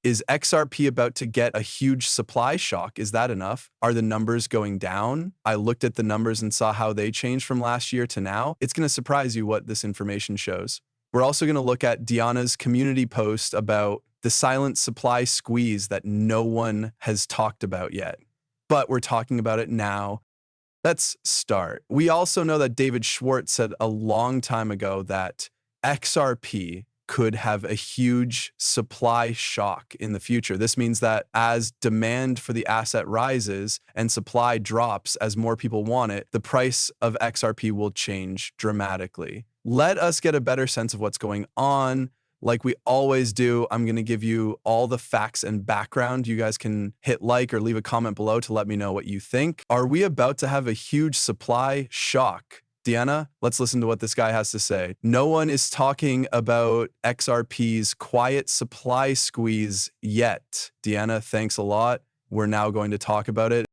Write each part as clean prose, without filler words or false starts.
Is XRP about to get a huge supply shock? Is that enough? Are the numbers going down? I looked at the numbers and saw how they changed from last year to now. It's going to surprise you what this information shows. We're also going to look at Diana's community post about the silent supply squeeze that no one has talked about yet. But we're talking about it now. Let's start. We also know that David Schwartz said a long time ago that XRP could have a huge supply shock in the future. This means that as demand for the asset rises and supply drops as more people want it, the price of XRP will change dramatically. Let us get a better sense of what's going on. Like we always do, I'm going to give you all the facts and background. You guys can hit like or leave a comment below to let me know what you think. Are we about to have a huge supply shock? Diana, let's listen to what this guy has to say. No one is talking about XRP's quiet supply squeeze yet. Diana, thanks a lot. We're now going to talk about it.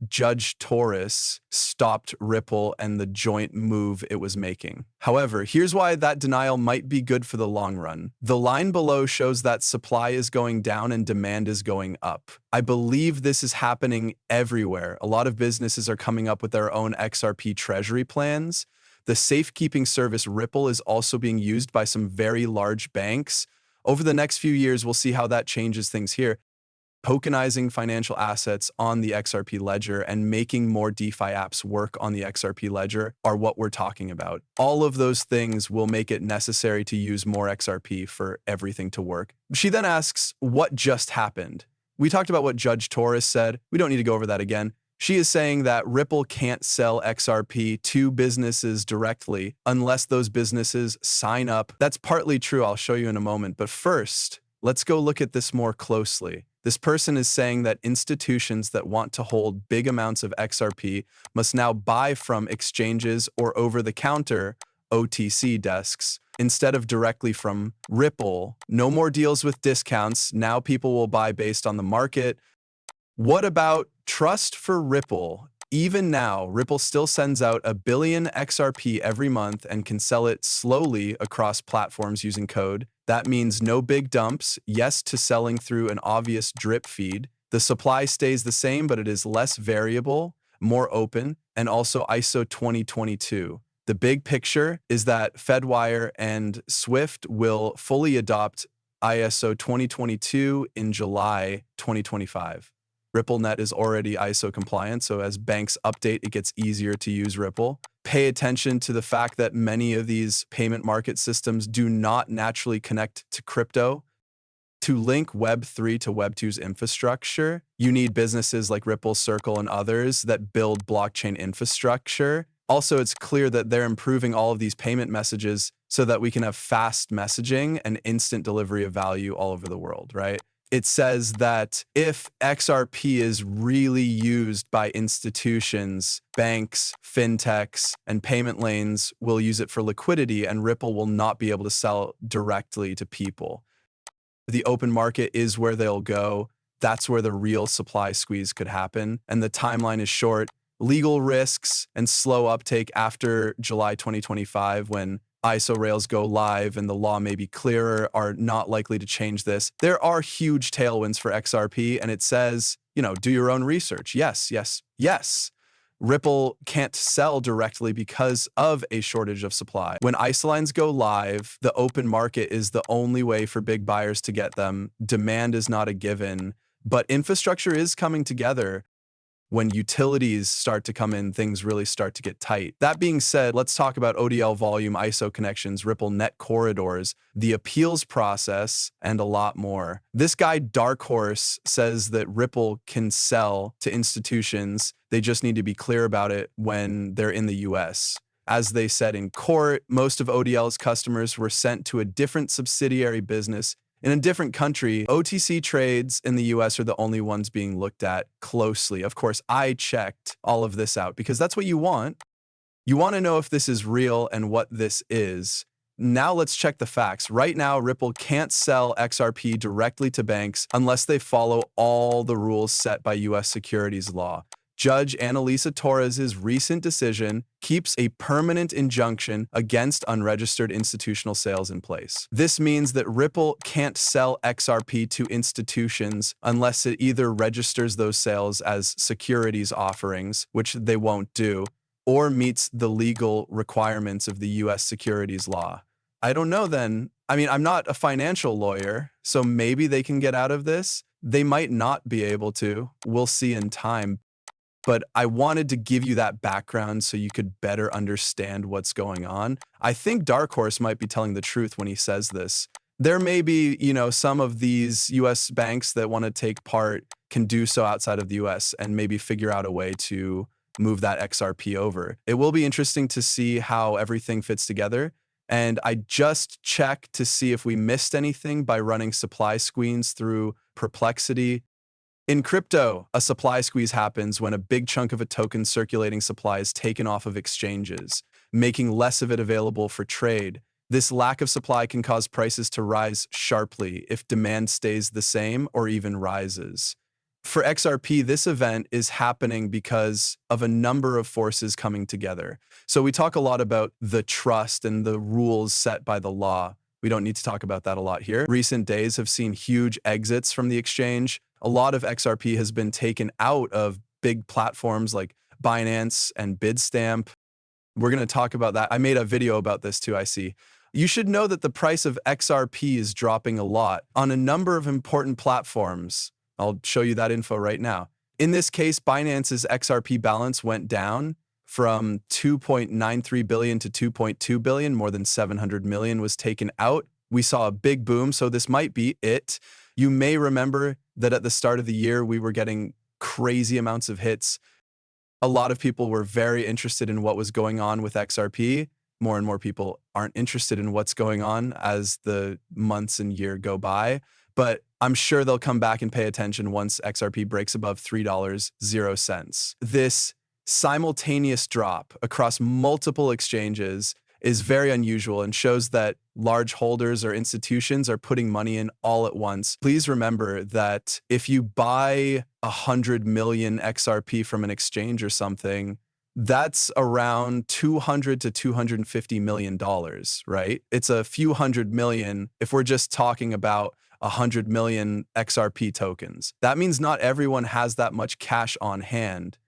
Judge Torres stopped Ripple and the joint move it was making. However, here's why that denial might be good for the long run. The line below shows that supply is going down and demand is going up. I believe this is happening everywhere. A lot of businesses are coming up with their own XRP treasury plans. The safekeeping service Ripple is also being used by some very large banks. Over the next few years, we'll see how that changes things here. Tokenizing financial assets on the XRP ledger and making more DeFi apps work on the XRP ledger are what we're talking about. All of those things will make it necessary to use more XRP for everything to work. She then asks, what just happened? We talked about what Judge Torres said. We don't need to go over that again. She is saying that Ripple can't sell XRP to businesses directly unless those businesses sign up. That's partly true. I'll show you in a moment. But first, let's go look at this more closely. This person is saying that institutions that want to hold big amounts of XRP must now buy from exchanges or over-the-counter OTC desks instead of directly from Ripple. No more deals with discounts. Now people will buy based on the market. What about trust for Ripple? Even now, Ripple still sends out 1 billion XRP every month and can sell it slowly across platforms using code. That means no big dumps, yes to selling through an obvious drip feed. The supply stays the same, but it is less variable, more open, and also ISO 2022. The big picture is that Fedwire and Swift will fully adopt ISO 2022 in July 2025. RippleNet is already ISO compliant, so as banks update, it gets easier to use Ripple. Pay attention to the fact that many of these payment market systems do not naturally connect to crypto. To link Web3 to Web2's infrastructure, you need businesses like Ripple, Circle, and others that build blockchain infrastructure. Also, it's clear that they're improving all of these payment messages so that we can have fast messaging and instant delivery of value all over the world, right? It says that if XRP is really used by institutions, banks, fintechs, and payment lanes will use it for liquidity, and Ripple will not be able to sell directly to people. The open market is where they'll go. That's where the real supply squeeze could happen, and the timeline is short. Legal risks and slow uptake after July 2025 when ISO rails go live and the law may be clearer are not likely to change this. There are huge tailwinds for XRP, and it says, do your own research. Yes, yes, yes. Ripple can't sell directly because of a shortage of supply. When ISO lines go live, the open market is the only way for big buyers to get them. Demand is not a given, but infrastructure is coming together. When utilities start to come in, things really start to get tight. That being said, let's talk about ODL volume, ISO connections, Ripple net corridors, the appeals process, and a lot more. This guy, Dark Horse, says that Ripple can sell to institutions. They just need to be clear about it when they're in the US. As they said in court, most of ODL's customers were sent to a different subsidiary business in a different country. OTC trades in the US are the only ones being looked at closely. Of course, I checked all of this out because that's what you want. You want to know if this is real and what this is. Now let's check the facts. Right now, Ripple can't sell XRP directly to banks unless they follow all the rules set by US securities law. Judge Annalisa Torres's recent decision keeps a permanent injunction against unregistered institutional sales in place. This means that Ripple can't sell XRP to institutions unless it either registers those sales as securities offerings, which they won't do, or meets the legal requirements of the US securities law. I don't know then. I mean, I'm not a financial lawyer, so maybe they can get out of this. They might not be able to. We'll see in time. But I wanted to give you that background so you could better understand what's going on. I think Dark Horse might be telling the truth when he says this. There may be, some of these US banks that want to take part can do so outside of the US and maybe figure out a way to move that XRP over. It will be interesting to see how everything fits together. And I just checked to see if we missed anything by running supply squeeze through Perplexity. In crypto, a supply squeeze happens when a big chunk of a token's circulating supply is taken off of exchanges, making less of it available for trade. This lack of supply can cause prices to rise sharply if demand stays the same or even rises. For XRP, this event is happening because of a number of forces coming together. So we talk a lot about the trust and the rules set by the law. We don't need to talk about that a lot here. Recent days have seen huge exits from the exchange. A lot of XRP has been taken out of big platforms like Binance and Bitstamp. We're going to talk about that. I made a video about this too, I see. You should know that the price of XRP is dropping a lot on a number of important platforms. I'll show you that info right now. In this case, Binance's XRP balance went down from 2.93 billion to 2.2 billion. More than 700 million was taken out. We saw a big boom, so this might be it. You may remember that at the start of the year, we were getting crazy amounts of hits. A lot of people were very interested in what was going on with XRP. More and more people aren't interested in what's going on as the months and year go by. But I'm sure they'll come back and pay attention once XRP breaks above $3.00. This simultaneous drop across multiple exchanges is very unusual and shows that large holders or institutions are putting money in all at once. Please remember that if you buy 100 million XRP from an exchange or something, that's around $200 to $250 million, right? It's a few hundred million if we're just talking about 100 million XRP tokens. That means not everyone has that much cash on hand.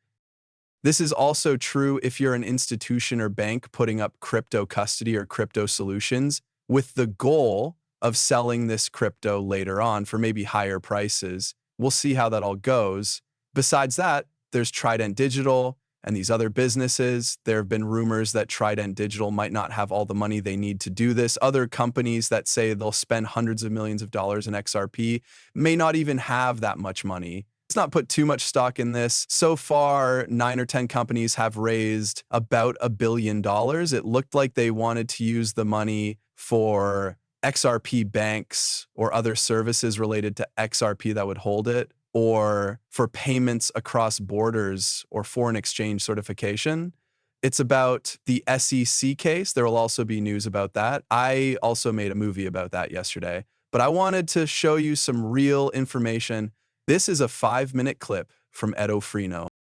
This is also true if you're an institution or bank putting up crypto custody or crypto solutions with the goal of selling this crypto later on for maybe higher prices. We'll see how that all goes. Besides that, there's Trident Digital and these other businesses. There have been rumors that Trident Digital might not have all the money they need to do this. Other companies that say they'll spend hundreds of millions of dollars in XRP may not even have that much money. Let's not put too much stock in this. So far, 9 or 10 companies have raised about $1 billion. It looked like they wanted to use the money for XRP banks or other services related to XRP that would hold it, or for payments across borders or foreign exchange certification. It's about the SEC case. There will also be news about that. I also made a movie about that yesterday, but I wanted to show you some real information. This is a 5-minute clip from Edo Frino.